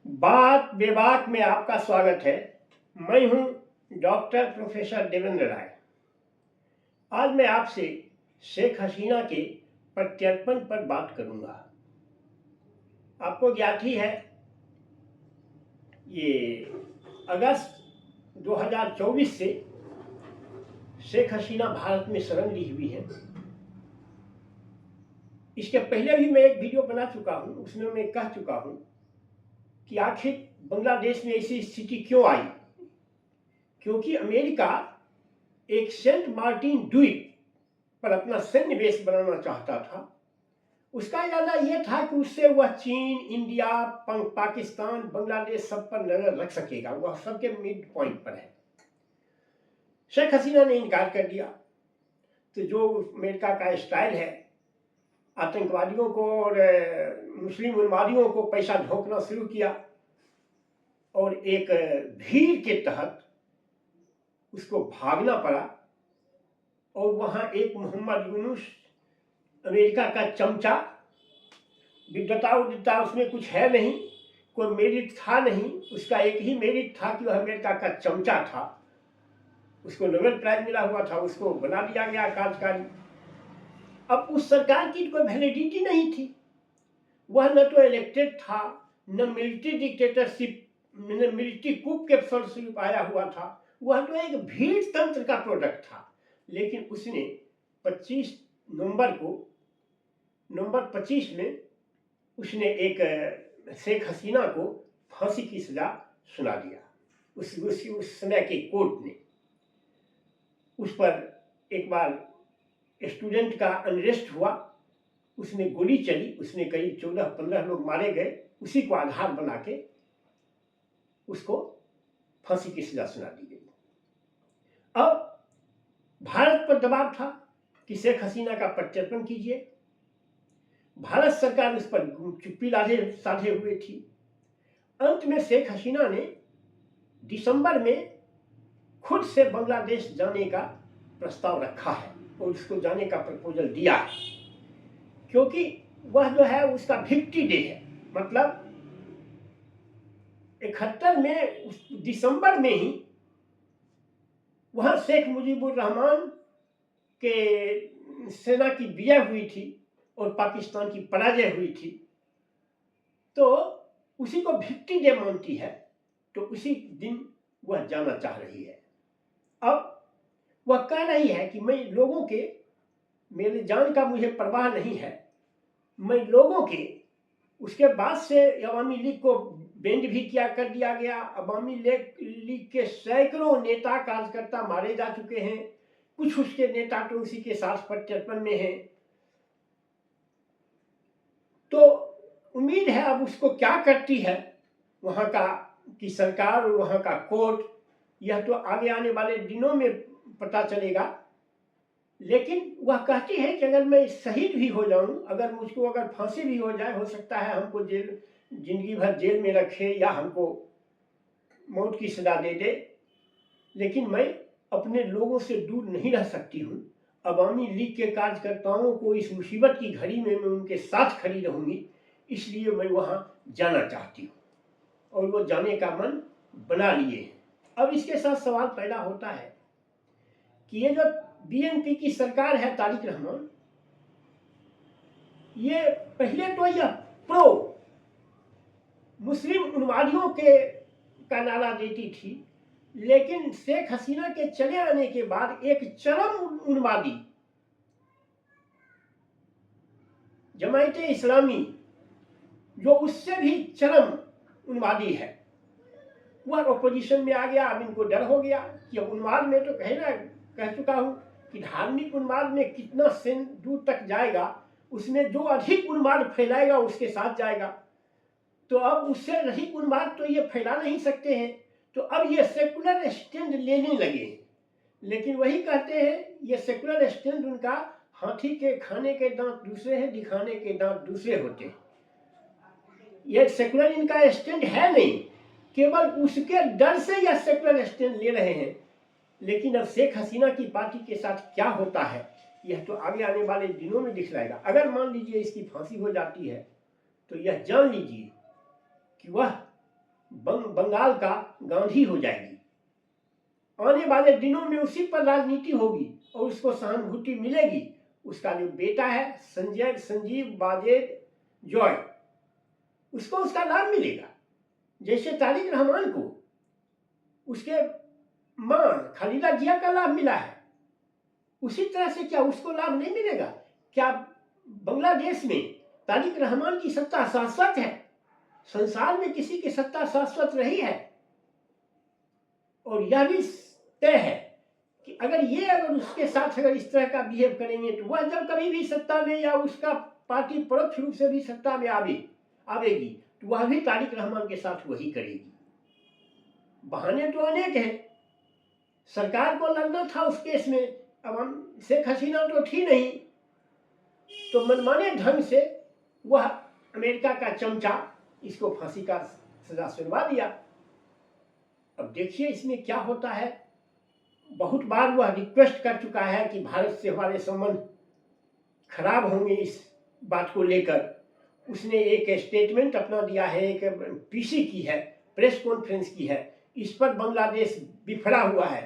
बात बेबाक में आपका स्वागत है। मैं हूं डॉक्टर प्रोफेसर देवेंद्र राय। आज मैं आपसे शेख हसीना के प्रत्यर्पण पर बात करूंगा। आपको ज्ञात ही है, ये अगस्त 2024 से शेख हसीना भारत में शरण ली हुई है। इसके पहले भी मैं एक वीडियो बना चुका हूं, उसमें मैं कह चुका हूं कि आखिर बांग्लादेश में ऐसी स्थिति क्यों आई। क्योंकि अमेरिका एक सेंट मार्टिन द्वीप पर अपना सैन्य बेस बनाना चाहता था। उसका इरादा यह था कि उससे वह चीन, इंडिया, पाकिस्तान, बांग्लादेश सब पर नजर रख सकेगा। वह सबके मिड पॉइंट पर है। शेख हसीना ने इनकार कर दिया। तो जो अमेरिका का स्टाइल है, आतंकवादियों को और मुस्लिम उन्मादियों को पैसा झोंकना शुरू किया और एक भीड़ के तहत उसको भागना पड़ा। और वहां एक मोहम्मद यूनुस, अमेरिका का चमचा, विद्वता उसमें कुछ है नहीं, कोई मेरिट था नहीं। उसका एक ही मेरिट था कि वह अमेरिका का चमचा था। उसको नोबेल प्राइज मिला हुआ था, उसको बना दिया गया कार्यकारी। अब उस सरकार की कोई वैलिडिटी नहीं थी। वह न तो इलेक्टेड था, न मिलिट्री डिक्टेटरशिप, न मिलिट्री कूप के फलस्वरूप आया हुआ था। वह तो एक भीड़ तंत्र का प्रोडक्ट था। लेकिन उसने 25 नवंबर को, नवंबर 25 में उसने एक शेख हसीना को फांसी की सजा सुना दिया। उस समय के कोर्ट ने उस पर एक बार स्टूडेंट का अनरेस्ट हुआ, उसमें गोली चली, उसने करीब 14-15 लोग मारे गए। उसी को आधार बना के उसको फांसी की सजा सुना दी गई। अब भारत पर दबाव था कि शेख हसीना का प्रत्यर्पण कीजिए। भारत सरकार उस पर चुप्पी साधे हुए थी। अंत में शेख हसीना ने दिसंबर में खुद से बांग्लादेश जाने का प्रस्ताव रखा है और उसको जाने का प्रपोजल दिया है। क्योंकि वह जो है उसका 50 डे है, मतलब 71 में दिसंबर में ही वहां शेख मुजीबुर रहमान के सेना की विजय हुई थी और पाकिस्तान की पराजय हुई थी। तो उसी को 50 डे मानती है, तो उसी दिन वह जाना चाह रही है। अब वह कह रही है कि मैं लोगों के, मेरे जान का मुझे परवाह नहीं है, मैं लोगों के, उसके बाद से अवामी लीग को बेंड भी कर दिया गया। अवामी लीग के सैकड़ों नेता कार्यकर्ता मारे जा चुके हैं। कुछ उसके नेता तो उसी के साथ प्रत्यर्पण में हैं। तो उम्मीद है अब उसको क्या करती है वहां का की सरकार और वहां का कोर्ट, यह तो आगे आने वाले दिनों में पता चलेगा। लेकिन वह कहती है कि अगर मैं शहीद भी हो जाऊं, अगर फांसी भी हो जाए, हो सकता है हमको जिंदगी भर जेल में रखे या हमको मौत की सजा दे दे, लेकिन मैं अपने लोगों से दूर नहीं रह सकती हूं। अवामी लीग के कार्यकर्ताओं को इस मुसीबत की घड़ी में मैं उनके साथ खड़ी रहूंगी, इसलिए मैं वहां जाना चाहती हूं। और वो जाने का मन बना लिए हैं। अब इसके साथ सवाल पैदा होता है कि ये जो बीएनपी की सरकार है, तारिक रहमान, ये पहले तो यह प्रो मुस्लिम उन्मादियों के का नारा देती थी, लेकिन शेख हसीना के चले आने के बाद एक चरम उन्मादी जमायते इस्लामी, जो उससे भी चरम उन्मादी है, वह अपोजिशन में आ गया। अब इनको डर हो गया कि उन्माद में तो कह चुका हूं कि धार्मिक उन्माद में कितना दूर तक जाएगा, उसमें जो अधिक उन्माद फैलाएगा उसके साथ जाएगा। तो अब उससे अधिक उन्माद तो ये फैला नहीं सकते हैं, तो अब ये सेकुलर स्टैंड लेने लगे हैं। लेकिन वही कहते हैं, ये सेकुलर स्टैंड उनका हाथी के खाने के दांत दूसरे हैं, दिखाने के दांत दूसरे होते हैं। ये सेकुलर इनका स्टैंड है नहीं, केवल उसके डर से यह सेकुलर स्टैंड ले रहे हैं। लेकिन अब शेख हसीना की पार्टी के साथ क्या होता है, यह तो आगे आने वाले दिनों में दिखलाएगा। अगर मान लीजिए इसकी फांसी हो जाती है, तो यह जान लीजिए कि वह बंगाल का गांधी हो जाएगी। आने वाले दिनों में उसी पर राजनीति होगी और उसको सहानुभूति मिलेगी। उसका जो बेटा है संजीव बाजेद जॉय, उसको उसका लाभ मिलेगा। जैसे तारिक रहमान को उसके मां खालिदा जिया का लाभ मिला है, उसी तरह से क्या उसको लाभ नहीं मिलेगा? क्या बांग्लादेश में तारिक रहमान की सत्ता शाश्वत है? संसार में किसी की सत्ता शाश्वत रही है? और यह भी तय है कि अगर उसके साथ अगर इस तरह का बिहेव करेंगे तो वह जब कभी भी सत्ता में या उसका पार्टी परोक्ष रूप से भी सत्ता में आवेगी तो वह भी तारिक रहमान के साथ वही करेगी। बहाने तो अनेक हैं। सरकार को लड़ना था उस केस में, अब हम शेख हसीना तो थी नहीं, तो मनमाने ढंग से वह अमेरिका का चमचा इसको फांसी का सजा सुनवा दिया। अब देखिए इसमें क्या होता है। बहुत बार वह रिक्वेस्ट कर चुका है कि भारत से हमारे संबंध खराब होंगे, इस बात को लेकर उसने एक स्टेटमेंट अपना दिया है, एक पीसी की है, प्रेस कॉन्फ्रेंस की है। इस पर बांग्लादेश बिफरा हुआ है।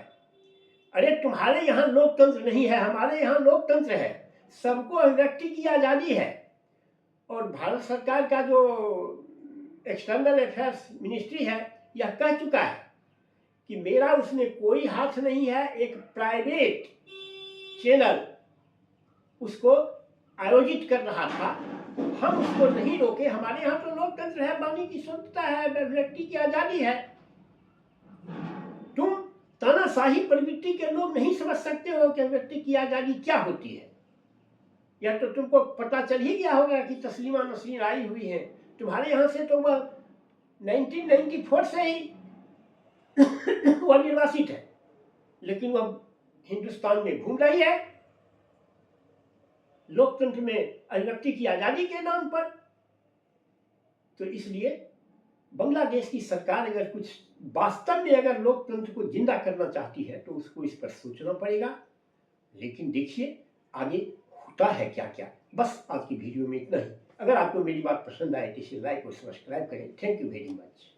अरे तुम्हारे यहाँ लोकतंत्र नहीं है, हमारे यहाँ लोकतंत्र है, सबको अभिव्यक्ति की आज़ादी है। और भारत सरकार का जो एक्सटर्नल अफेयर्स मिनिस्ट्री है यह कह चुका है कि मेरा उसमें कोई हाथ नहीं है। एक प्राइवेट चैनल उसको आयोजित कर रहा था, हम उसको नहीं रोके। हमारे यहाँ तो लोकतंत्र है, वाणी की स्वतंत्रता है, अभिव्यक्ति की आज़ादी है। तुम तानाशाही प्रवृत्ति के लोग नहीं समझ सकते हो कि अभिव्यक्ति की आज़ादी क्या होती है। यह तो तुमको पता चल ही गया होगा कि तस्लीमा नसरीन आई हुई है। तुम्हारे यहाँ से तो वह 1994 से ही वह निर्वासित है, लेकिन वह हिंदुस्तान में घूम रही है लोकतंत्र में अभिव्यक्ति की आज़ादी के नाम पर। तो इसलिए बांग्लादेश की सरकार अगर कुछ वास्तव में अगर लोकतंत्र को जिंदा करना चाहती है तो उसको इस पर सोचना पड़ेगा। लेकिन देखिए आगे होता है क्या क्या। बस आज की वीडियो में इतना ही। अगर आपको मेरी बात पसंद आए तो इसे लाइक और सब्सक्राइब करें। Thank you very much.